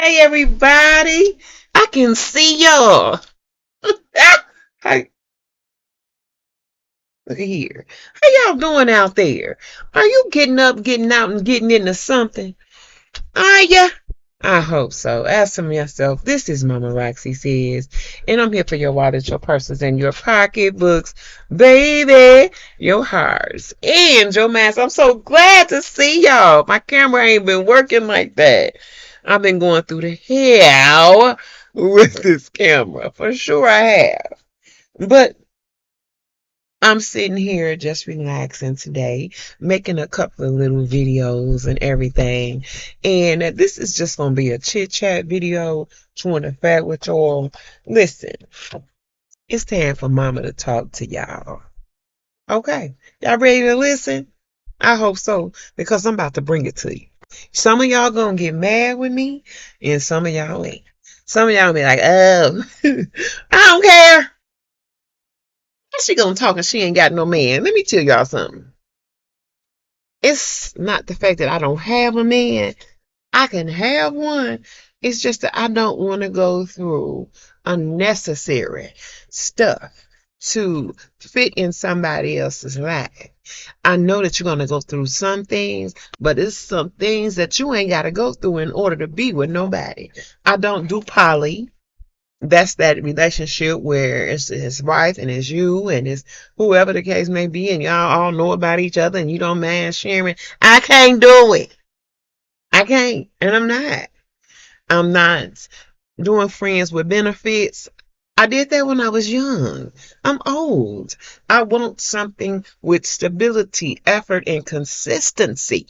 Hey everybody, I can see y'all. Hey, look at here. How y'all doing out there? Are you getting up, getting out, and getting into something? Are ya? I hope so. Ask them yourself. This is Mama Roxy Says, and I'm here for your wallets, your purses, and your pocketbooks, baby, your hearts, and your minds. I'm so glad to see y'all. My camera ain't been working like that. I've been going through the hell with this camera. For sure I have. But I'm sitting here just relaxing today, making a couple of little videos and everything. And this is just going to be a chit chat video, chewing the fat with y'all. Listen, it's time for Mama to talk to y'all. Okay, y'all ready to listen? I hope so, because I'm about to bring it to you. Some of y'all gonna get mad with me, and some of y'all ain't. Some of y'all be like, oh, I don't care. She gonna talk and she ain't got no man. Let me tell y'all something. It's not the fact that I don't have a man. I can have one. It's just that I don't want to go through unnecessary stuff to fit in somebody else's life. I know that you're going to go through some things, but it's some things that you ain't got to go through in order to be with nobody. I don't do poly. That's that relationship where it's his wife and it's you and it's whoever the case may be, and y'all all know about each other and you don't mind sharing. I can't do it. I can't, and I'm not. I'm not doing friends with benefits. I did that when I was young. I'm old. I want something with stability, effort, and consistency.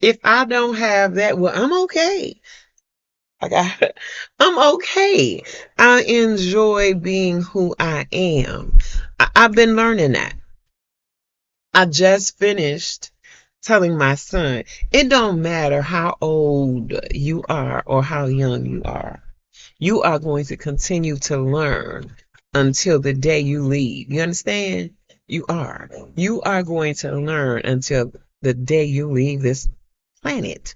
If I don't have that, well, I'm okay. I got it. I'm okay. I enjoy being who I am. I've been learning that. I just finished telling my son, it don't matter how old you are or how young you are going to continue to learn until the day you leave. You understand? You are. You are going to learn until the day you leave this planet.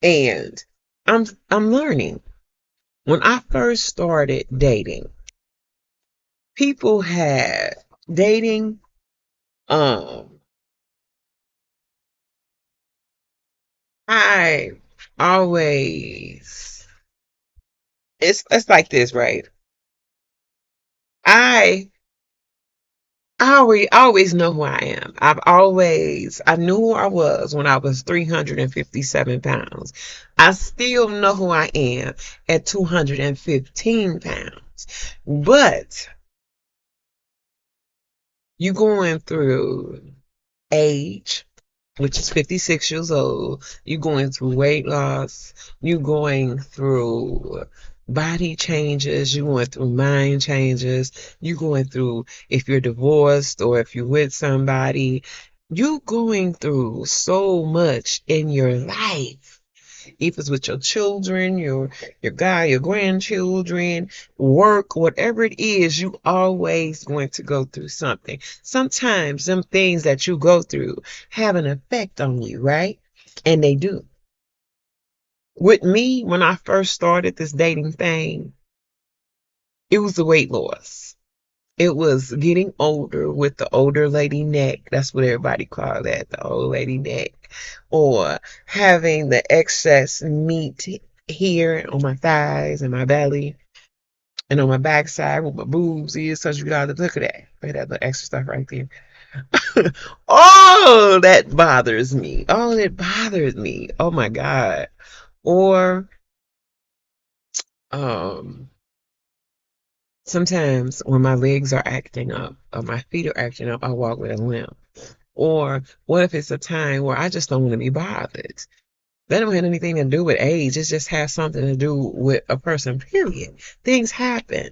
And I'm learning. When I first started dating, people had dating um I always it's like this, right? I I always know who I am. I knew who I was when I was 357 pounds. I still know who I am at 215 pounds. But you going through age, which is 56 years old. You're going through weight loss. You're going through body changes. You're going through mind changes. You're going through, if you're divorced or if you're with somebody, you're going through so much in your life. If it's with your children, your grandchildren, work, whatever it is, you always going to go through something. Sometimes them things that you go through have an effect on you, right? And they do. With me, when I first started this dating thing, it was the weight loss. It was getting older with the older lady neck. That's what everybody called that, the old lady neck. Or having the excess meat here on my thighs and my belly and on my backside where my boobs is. So you gotta look at that. Look at that little extra stuff right there. Oh, that bothers me. Oh, that bothers me. Oh my God. Or um sometimes when my legs are acting up or my feet are acting up, I walk with a limp. Or what if it's a time where I just don't want to be bothered? That don't have anything to do with age. It just has something to do with a person, period. Things happen.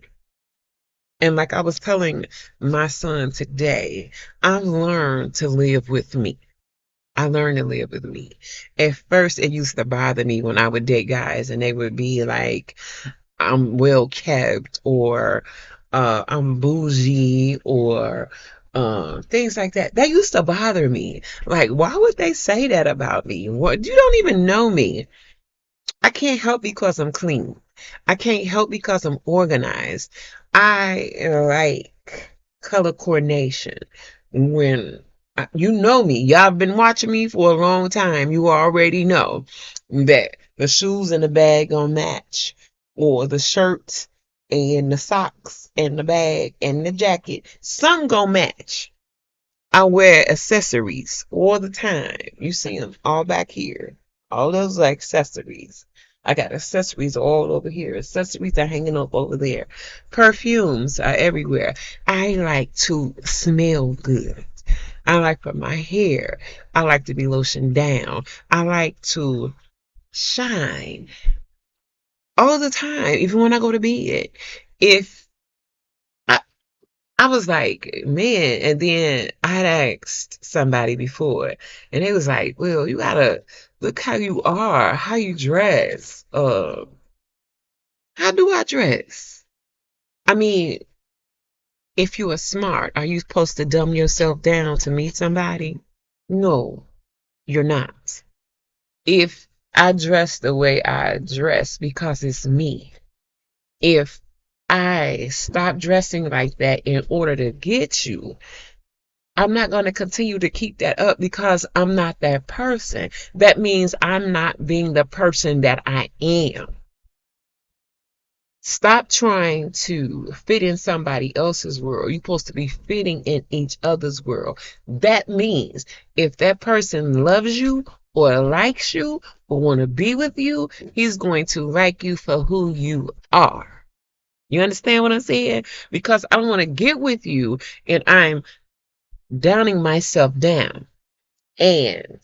And like I was telling my son today, I've learned to live with me. I learned to live with me. At first, it used to bother me when I would date guys and they would be like, I'm well kept or I'm bougie or things like that. That used to bother me. Like, why would they say that about me? What? You don't even know me. I can't help because I'm clean. I can't help because I'm organized. I like color coordination. When you know me, y'all been watching me for a long time. You already know that the shoes and the bag gonna match, or the shirts and the socks and the bag and the jacket. Some gonna match. I wear accessories all the time. You see them all back here. All those are accessories. I got accessories all over here. Accessories are hanging up over there. Perfumes are everywhere. I like to smell good. I like for my hair. I like to be lotioned down. I like to shine all the time, even when I go to bed. If I was like, man, and then I had asked somebody before, and they was like, well, you gotta look how you are, how you dress. How do I dress? I mean, if you are smart, are you supposed to dumb yourself down to meet somebody? No, you're not. If I dress the way I dress because it's me, if I stop dressing like that in order to get you, I'm not going to continue to keep that up because I'm not that person. That means I'm not being the person that I am. Stop trying to fit in somebody else's world. You're supposed to be fitting in each other's world. That means if that person loves you or likes you or want to be with you, he's going to like you for who you are. You understand what I'm saying? Because I want to get with you and I'm downing myself down. And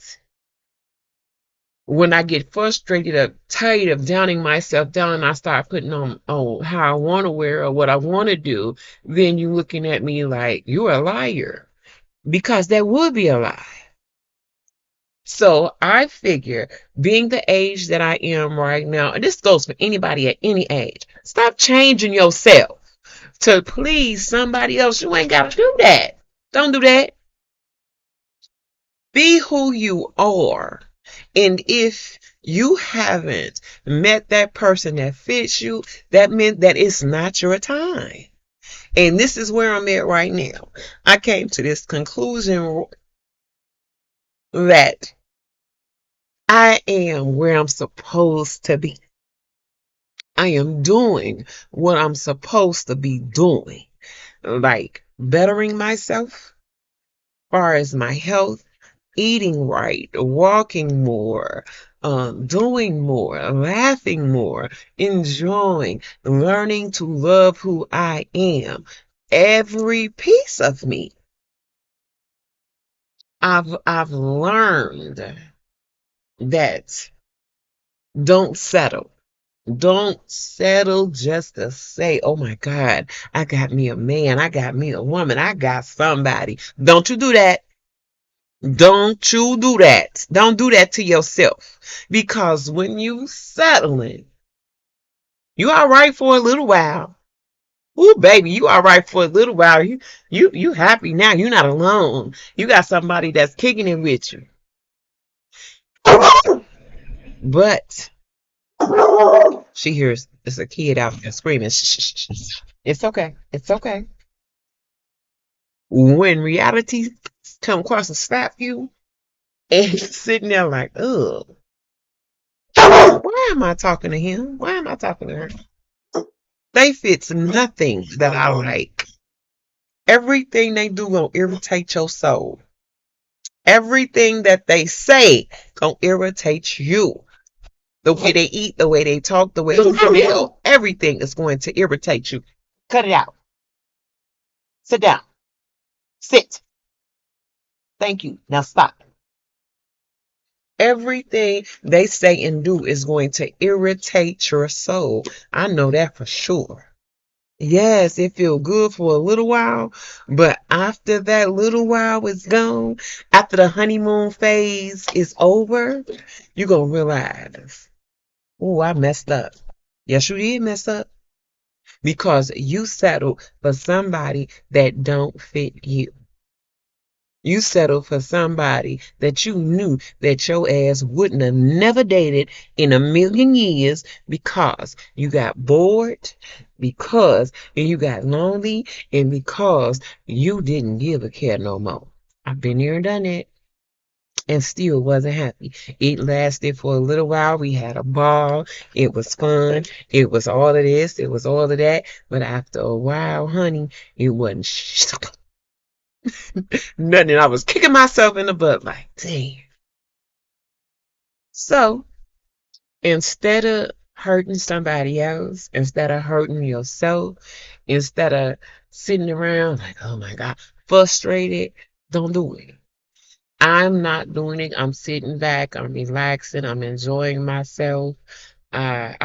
when I get frustrated or tired of downing myself down and I start putting on how I want to wear or what I want to do, then you're looking at me like you're a liar. Because that would be a lie. So I figure being the age that I am right now, and this goes for anybody at any age, stop changing yourself to please somebody else. You ain't got to do that. Don't do that. Be who you are. And if you haven't met that person that fits you, that meant that it's not your time. And this is where I'm at right now. I came to this conclusion that I am where I'm supposed to be. I am doing what I'm supposed to be doing, like bettering myself as far as my health, eating right, walking more, doing more, laughing more, enjoying, learning to love who I am. Every piece of me. I've learned that don't settle. Don't settle just to say, oh my God, I got me a man, I got me a woman, I got somebody. Don't you do that. Don't you do that. Don't do that to yourself. Because when you settling, you all right for a little while. Ooh, baby, you all right for a little while. You happy now. You're not alone. You got somebody that's kicking it with you. But she hears it's a kid out there screaming. Shh, shh, shh, shh. It's okay. It's okay. When reality come across and slap you, and you're sitting there like, ugh, why am I talking to him? Why am I talking to her? They fits nothing that I like. Everything they do gonna irritate your soul. Everything that they say gonna irritate you. The way they eat, the way they talk, the way they feel, everything is going to irritate you. Cut it out. Sit down. Sit. Thank you. Now stop. Everything they say and do is going to irritate your soul. I know that for sure. Yes, it feels good for a little while, but after that little while is gone, after the honeymoon phase is over, you're going to realize, oh, I messed up. Yes, you did mess up because you settled for somebody that don't fit you. You settled for somebody that you knew that your ass wouldn't have never dated in a million years because you got bored, because you got lonely, and because you didn't give a care no more. I've been here and done it and still wasn't happy. It lasted for a little while. We had a ball. It was fun. It was all of this. It was all of that. But after a while, honey, it wasn't nothing. I was kicking myself in the butt like, damn. So instead of hurting somebody else, instead of hurting yourself, instead of sitting around like, oh my God, frustrated, don't do it. I'm not doing it. I'm sitting back. I'm relaxing. I'm enjoying myself. I,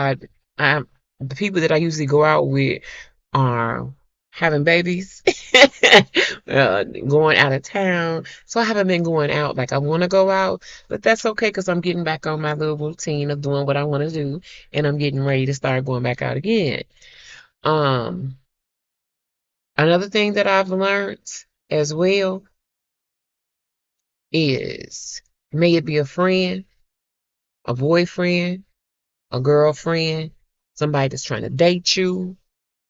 I, the people that I usually go out with are having babies, going out of town. So I haven't been going out like I want to go out, but that's okay because I'm getting back on my little routine of doing what I want to do, and I'm getting ready to start going back out again. Um, Another thing that I've learned as well is, may it be a friend, a boyfriend, a girlfriend, somebody that's trying to date you,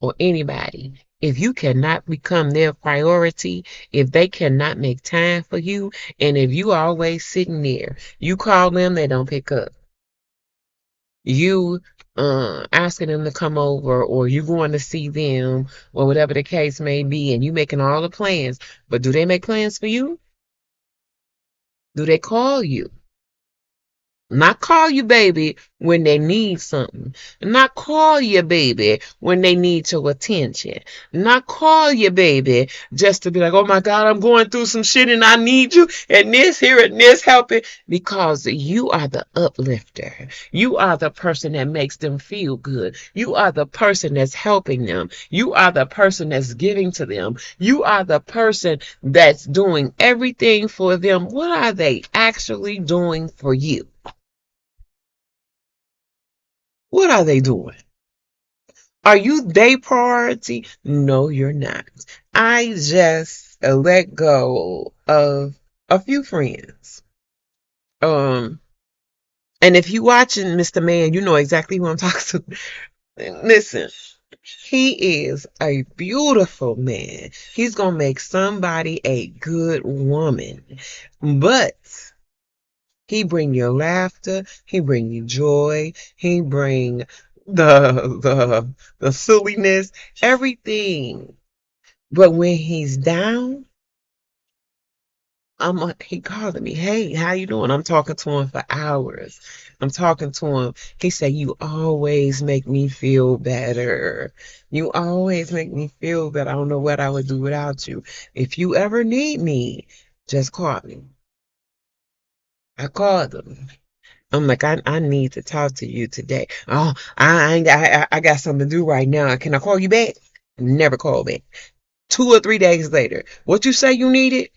or anybody, if you cannot become their priority, if they cannot make time for you, and if you are always sitting there, you call them, they don't pick up. You asking them to come over, or you going to see them, or whatever the case may be, and you making all the plans, but do they make plans for you? Do they call you? Not call you baby when they need something. Not call you baby when they need your attention. Not call you baby just to be like, oh my God, I'm going through some shit and I need you and this here and this helping. Because you are the uplifter. You are the person that makes them feel good. You are the person that's helping them. You are the person that's giving to them. You are the person that's doing everything for them. What are they actually doing for you? What are they doing? Are you their priority? No, you're not. I just let go of a few friends. Um, and if you watching Mr. Man, you know exactly who I'm talking to. Listen, he is a beautiful man. He's gonna make somebody a good woman, but he bring you laughter. He bring you joy. He bring the silliness, everything. But when he's down, he calling me, hey, how you doing? I'm talking to him for hours. I'm talking to him. He said, you always make me feel better. You always make me feel better. I don't know what I would do without you. If you ever need me, just call me. I called him. I'm like, I need to talk to you today. Oh, I got something to do right now. Can I call you back? Never call back. 2 or 3 days later, what you say you needed?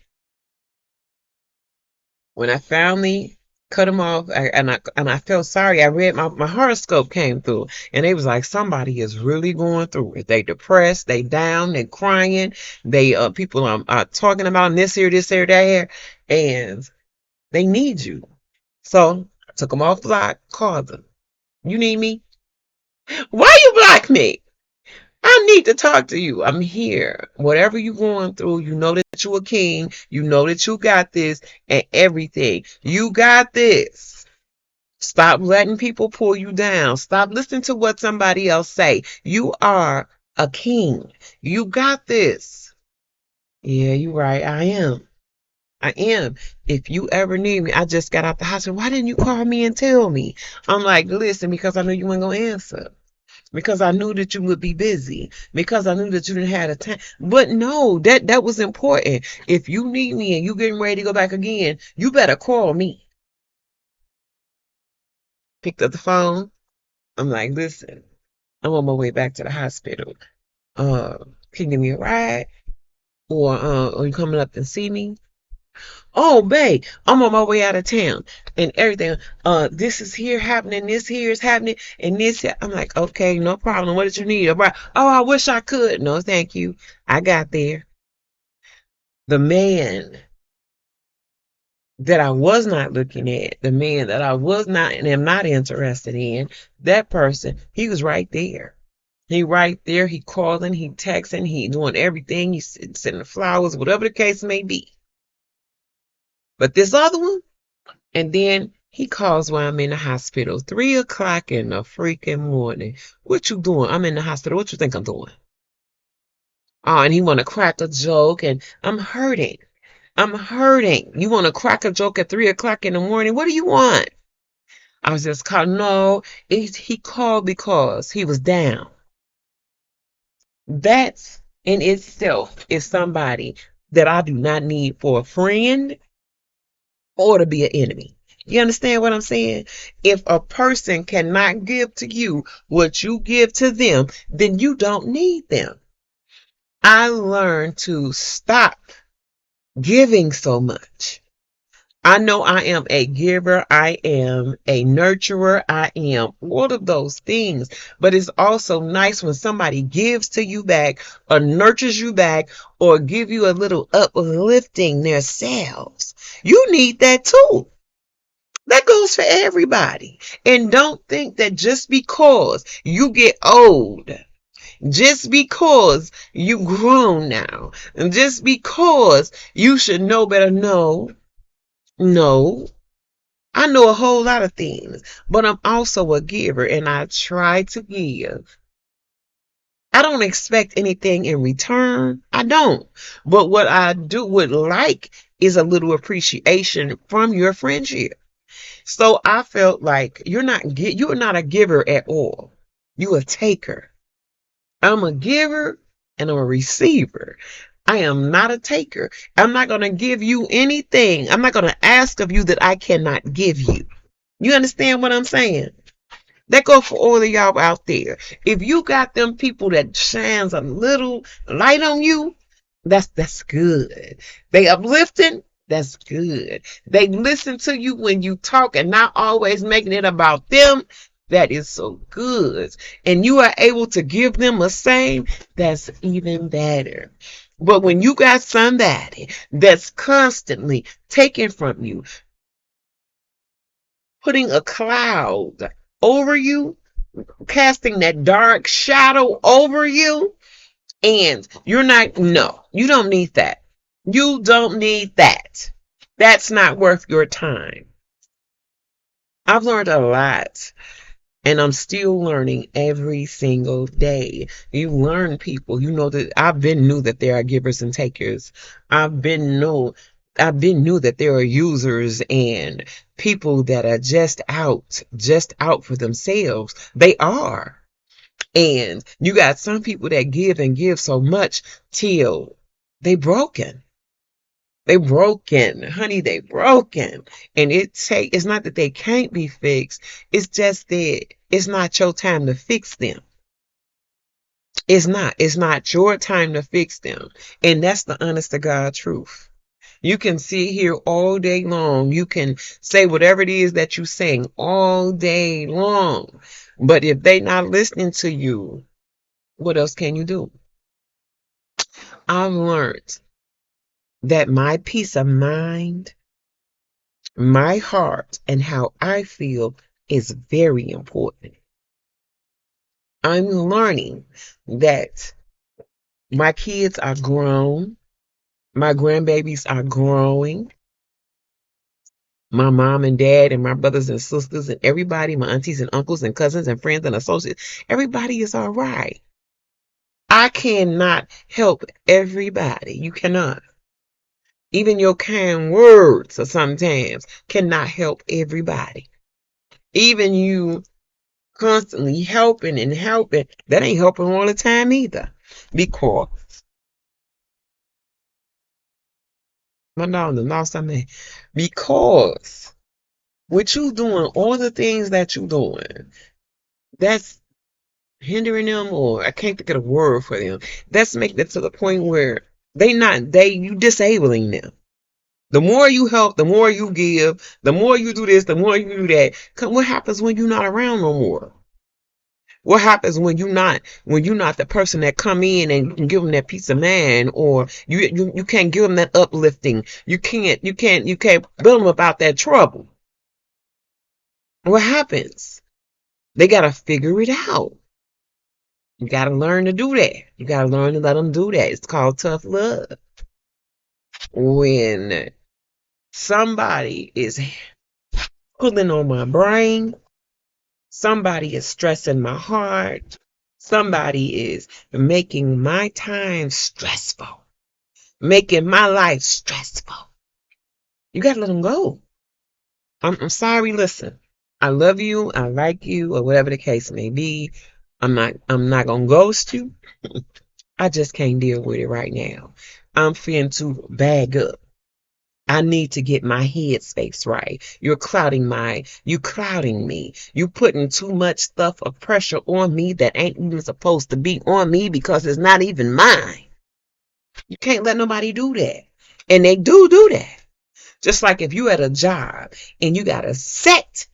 When I finally cut him off, and I felt sorry. I read my horoscope came through, and they was like, somebody is really going through it. They depressed, they down, they crying, they people are talking about this here, that here, and they need you. So I took them off block, called them. You need me? Why you block me? I need to talk to you. I'm here. Whatever you're going through, you know that you're a king. You know that you got this and everything. You got this. Stop letting people pull you down. Stop listening to what somebody else say. You are a king. You got this. Yeah, you're right. I am. I am. If you ever need me, I just got out the hospital. Why didn't you call me and tell me? I'm like, listen, because I knew you weren't going to answer. Because I knew that you would be busy, because I knew that you didn't have the time. But no, that was important. If you need me and you getting ready to go back again, you better call me. Picked up the phone. I'm like, listen, I'm on my way back to the hospital. Can you give me a ride? Or are you coming up and see me? Oh, babe, I'm on my way out of town and everything. This is here happening, this here is happening, and this here. I'm like, okay, no problem. What did you need? Oh, I wish I could. No, thank you. I got there. The man. that I was not looking at, the man that I was not and am not interested in, that person, he was right there. He right there. He calling, he texting, he doing everything. He sending flowers, whatever the case may be. But this other one, and then he calls while I'm in the hospital, 3 o'clock in the freaking morning. What you doing? I'm in the hospital. What you think I'm doing? Oh, and he want to crack a joke, and I'm hurting. I'm hurting. You want to crack a joke at 3 o'clock in the morning? What do you want? I was just called. No, he called because he was down. That in itself is somebody that I do not need for a friend or to be an enemy. You understand what I'm saying? If a person cannot give to you what you give to them, then you don't need them. I learned to stop giving so much. I know I am a giver. I am a nurturer. I am all of those things. But it's also nice when somebody gives to you back or nurtures you back or give you a little uplifting themselves. You need that too. That goes for everybody. And don't think that just because you get old, just because you grown now, and just because you should know better. No, no. I know a whole lot of things, but I'm also a giver and I try to give. I don't expect anything in return. I don't. But what I would like is a little appreciation from your friendship. So I felt like you're not a giver at all. You're a taker. I'm a giver and I'm a receiver. I am not a taker. I'm not going to give you anything. I'm not going to ask of you that I cannot give you. You understand what I'm saying? That goes for all of y'all out there. If you got them people that shines a little light on you, that's good. They uplifting, that's good. They listen to you when you talk and not always making it about them. That is so good. And you are able to give them a same, that's even better. But when you got somebody that's constantly taking from you, putting a cloud over you, casting that dark shadow over you, and you're not, no, you don't need that. You don't need that. That's not worth your time. I've learned a lot. And I'm still learning every single day. You learn people. You know that I've been knew that there are givers and takers. I've been knew that there are users and people that are just out for themselves. They are. And you got some people that give and give so much till they broken. They broken, honey, they broken. And it's not that they can't be fixed. It's just that it's not your time to fix them. It's not your time to fix them. And that's the honest to God truth. You can sit here all day long. You can say whatever it is that you sing all day long. But if they not listening to you, what else can you do? I've learned that my peace of mind, my heart, and how I feel is very important. I'm learning that my kids are grown, my grandbabies are growing, my mom and dad and my brothers and sisters and everybody, my aunties and uncles and cousins and friends and associates, everybody is all right. I cannot help everybody. You cannot. Even your kind words sometimes cannot help everybody. Even you constantly helping and helping, that ain't helping all the time either. Because my dog lost something. Because with you doing all the things that you doing, that's hindering them, or I can't think of a word for them. That's making it to the point where you disabling them. The more you help, the more you give, the more you do this, the more you do that. What happens when you're not around no more? What happens when you're not the person that come in and you can give them that peace of mind, or you can't give them that uplifting. You can't build them about that trouble. What happens? They gotta figure it out. You gotta learn to do that. You gotta learn to let them do that. It's called tough love. When somebody is pulling on my brain, somebody is stressing my heart, somebody is making my time stressful, making my life stressful. You gotta let them go. I'm sorry, listen. I love you, I like you, or whatever the case may be. I'm not gonna ghost you. I just can't deal with it right now. I'm feeling to bag up. I need to get my headspace right. You clouding me. You putting too much stuff of pressure on me that ain't even supposed to be on me because it's not even mine. You can't let nobody do that. And they do that. Just like if you at a job and you got set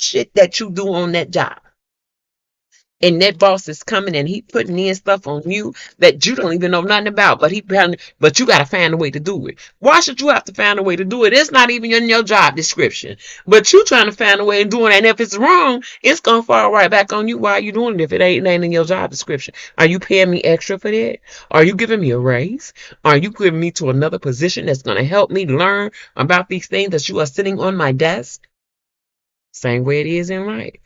shit that you do on that job. And that boss is coming and he putting in stuff on you that you don't even know nothing about, but but you got to find a way to do it. Why should you have to find a way to do it? It's not even in your job description, but you trying to find a way of doing it. And if it's wrong, it's gonna fall right back on you. Why are you doing it if it ain't in your job description? Are you paying me extra for that? Are you giving me a raise? Are you giving me to another position that's gonna help me learn about these things that you are sitting on my desk? Same way it is in life.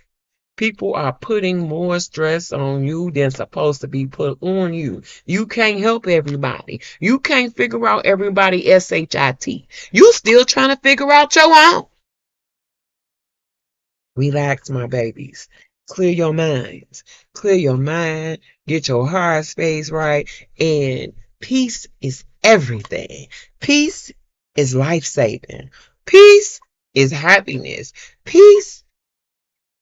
People are putting more stress on you than supposed to be put on you. You can't help everybody. You can't figure out everybody SHIT. You still trying to figure out your own. Relax, my babies. Clear your minds. Clear your mind. Get your heart space right. And peace is everything. Peace is life saving. Peace is happiness. Peace.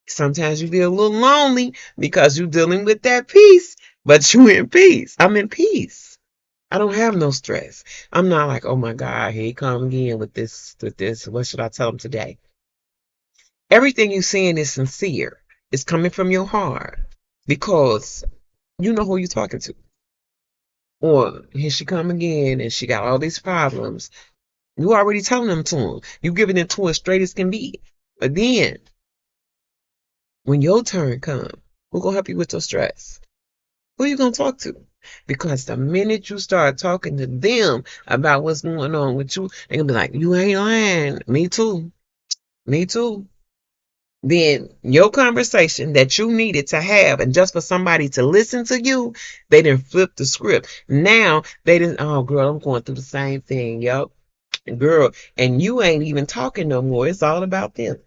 Sometimes you feel a little lonely because you're dealing with that peace, but you in peace. I'm in peace. I don't have no stress. I'm not like, oh my God, here he come again with this. What should I tell him today? Everything you're saying is sincere. It's coming from your heart because you know who you're talking to. Or here she come again and she got all these problems. You already telling them to him. You giving it to her straight as can be. But then when your turn comes, who gonna help you with your stress? Who you gonna talk to? Because the minute you start talking to them about what's going on with you, they're gonna be like, you ain't lying. Me too. Me too. Then your conversation that you needed to have, and just for somebody to listen to you, they didn't flip the script. Now they didn't, oh girl, I'm going through the same thing, yo. Girl, and you ain't even talking no more. It's all about them.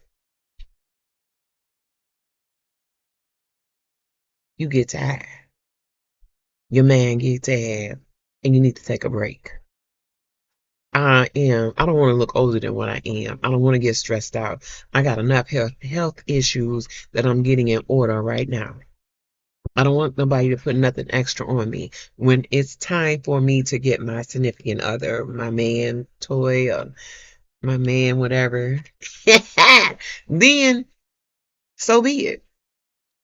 You get tired. Your man get tired, and you need to take a break. I don't want to look older than what I am. I don't want to get stressed out. I got enough health issues that I'm getting in order right now. I don't want nobody to put nothing extra on me. When it's time for me to get my significant other, my man toy, or my man whatever, then so be it.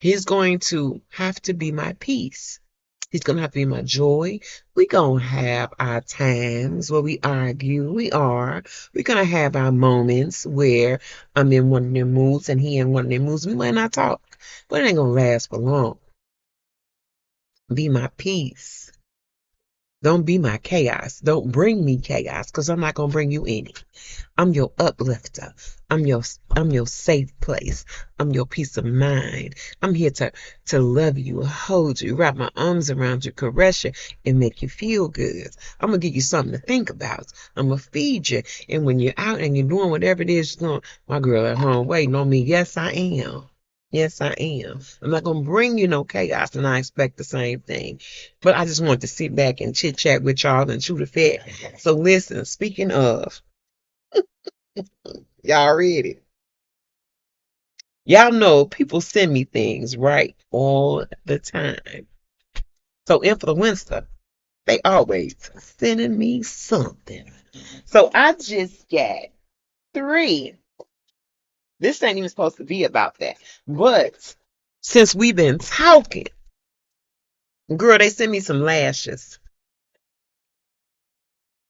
He's going to have to be my peace. He's going to have to be my joy. We're going to have our times where we argue. We are. We're going to have our moments where I'm in one of their moods and he in one of their moods. We might not talk, but it ain't going to last for long. Be my peace. Don't be my chaos. Don't bring me chaos because I'm not going to bring you any. I'm your uplifter. I'm your safe place. I'm your peace of mind. I'm here to love you, hold you, wrap my arms around you, caress you, and make you feel good. I'm gonna give you something to think about. I'm gonna feed you. And when you're out and you're doing whatever it is you're doing, my girl at home waiting on me. Yes, I am. Yes, I am. I'm not gonna bring you no chaos, and I expect the same thing. But I just want to sit back and chit chat with y'all and chew the fat. So listen, speaking of, y'all ready? Y'all know people send me things, right? All the time. So Influencer, they always sending me something. So I just got 3. This ain't even supposed to be about that. But since we've been talking, girl, they sent me some lashes.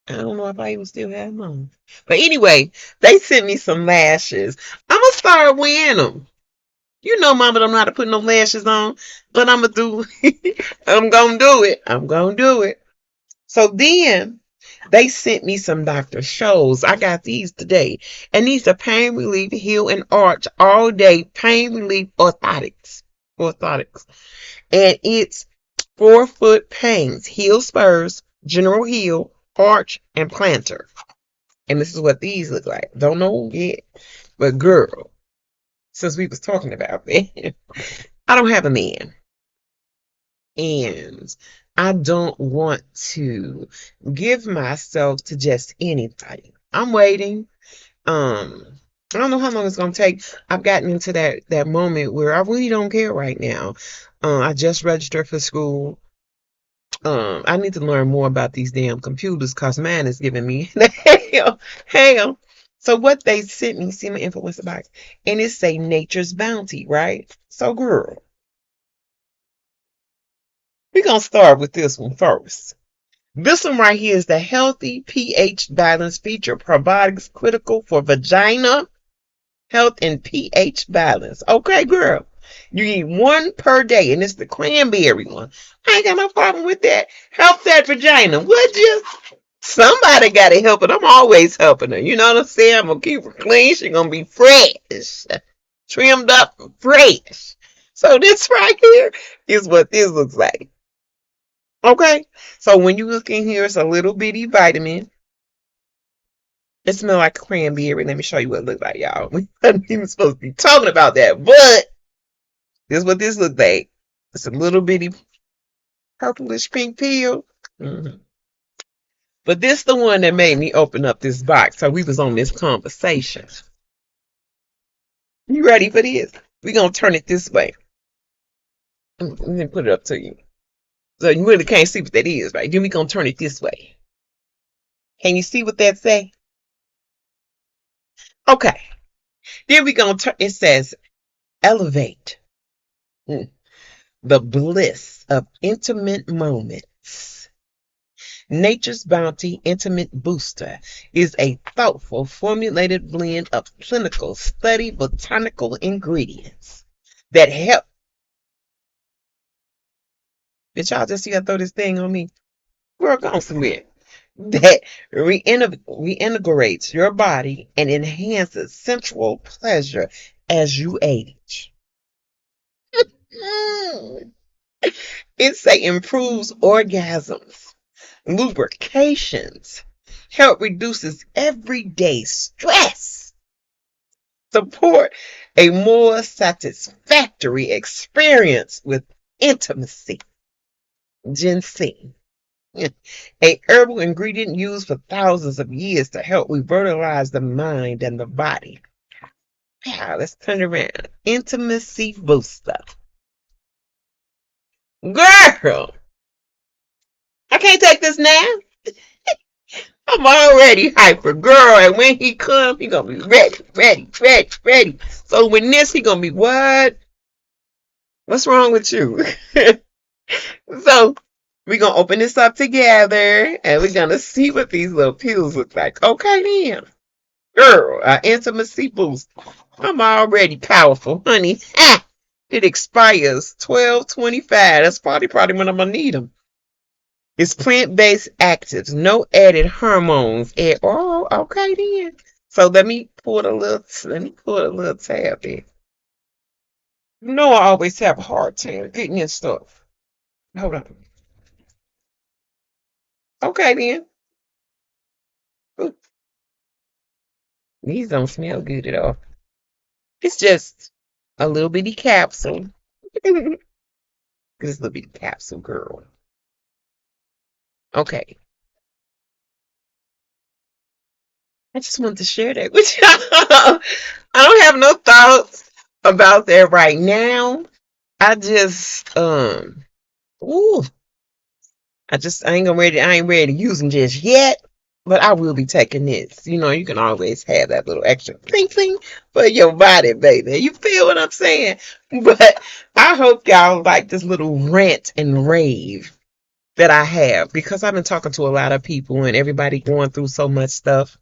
I don't know if I even still have them on. But anyway, they sent me some lashes. I'm going to start wearing them. You know, mama don't know how to put no lashes on, but I'm going to do I'm going to do it. I'm going to do it. So then they sent me some Dr. Scholl's. I got these today. And these are pain relief, heal, and arch all day pain relief orthotics. Orthotics. And it's 4-foot pains, heel spurs, general heel, arch, and plantar. And this is what these look like. Don't know yet. But girl, since we was talking about that, I don't have a man. And I don't want to give myself to just anybody. I'm waiting. I don't know how long it's gonna take. I've gotten into that moment where I really don't care right now. I just registered for school. I need to learn more about these damn computers because mine is giving me hell. So what they sent me, see my influencer box, and it say Nature's Bounty, right? So girl, we're gonna start with this one first. This one right here is the Healthy pH Balance Feature Probiotics critical for vagina health and pH balance. Okay, girl. You eat one per day, and it's the cranberry one. I ain't got no problem with that. Help that vagina, would you? Somebody got to help it. I'm always helping her. You know what I'm saying? I'm going to keep her clean. She's going to be fresh, trimmed up, fresh. So this right here is what this looks like. Okay? So when you look in here, it's a little bitty vitamin. It smells like cranberry. Let me show you what it looks like, y'all. We wasn't even supposed to be talking about that, but this is what this looks like. It's a little bitty purplish pink pill. Mm-hmm. But this the one that made me open up this box. So we was on this conversation. You ready for this? We're going to turn it this way. Let me put it up to you. So you really can't see what that is, right? Then we're going to turn it this way. Can you see what that say? Okay. Then we're going to turn, it says elevate the bliss of intimate moments. Nature's Bounty Intimate Booster is a thoughtful formulated blend of clinical study botanical ingredients that help. Did y'all just see I throw this thing on me? Work on somewhere. That reintegrates your body and enhances sensual pleasure as you age. It say improves orgasms, lubrications, help reduces everyday stress, support a more satisfactory experience with intimacy. Ginseng, a herbal ingredient used for thousands of years to help revitalize the mind and the body. Wow, let's turn it around. Intimacy booster. Girl, I can't take this now. I'm already hyper, girl. And when he come, he gonna be ready. So when this, he gonna be what? What's wrong with you? So we're gonna open this up together, and we're gonna see what these little pills look like. Okay, then, girl, intimacy boost. I'm already powerful, honey. It expires 12/25. That's probably when I'm gonna need them. It's plant-based actives, no added hormones. Oh, okay then. So let me pull a little tab in. You know I always have a hard time getting your stuff. Hold on. Okay then. Ooh, these don't smell good at all. It's just a little bitty capsule. This little bitty capsule, girl. Okay. I just wanted to share that with y'all. I don't have no thoughts about that right now. I just ooh, I ain't ready to use them just yet. But I will be taking this. You know, you can always have that little extra thing thing for your body, baby. You feel what I'm saying? But I hope y'all like this little rant and rave that I have, because I've been talking to a lot of people and everybody going through so much stuff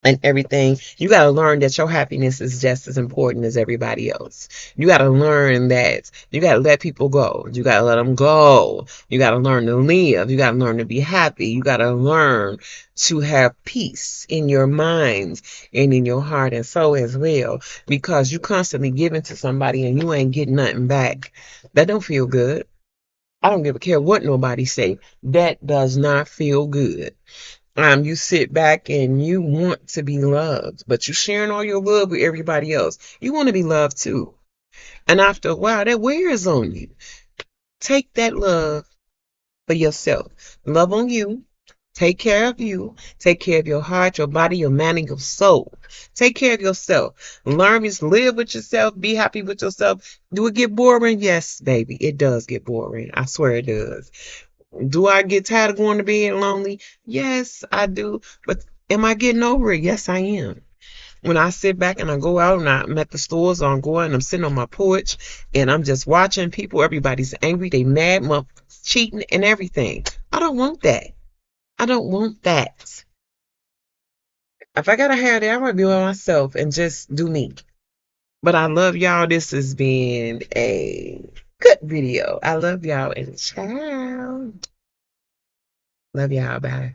and everything. You got to learn that your happiness is just as important as everybody else. You got to learn that you got to let people go. You got to let them go. You got to learn to live. You got to learn to be happy. You got to learn to have peace in your mind and in your heart and soul as well, because you constantly giving to somebody and you ain't getting nothing back. That don't feel good. I don't give a care what nobody say. That does not feel good. You sit back and you want to be loved, but you sharing all your love with everybody else. You want to be loved too. And after a while, that wears on you. Take that love for yourself. Love on you. Take care of you. Take care of your heart, your body, your mind, and your soul. Take care of yourself. Learn to live with yourself. Be happy with yourself. Do it get boring? Yes, baby. It does get boring. I swear it does. Do I get tired of going to bed lonely? Yes, I do. But am I getting over it? Yes, I am. When I sit back and I go out and I'm at the stores or I'm going and I'm sitting on my porch and I'm just watching people, everybody's angry, they mad, cheating and everything. I don't want that. I don't want that. If I gotta have that, I want to be by myself and just do me. But I love y'all. This has been a good video. I love y'all and ciao. Love y'all. Bye.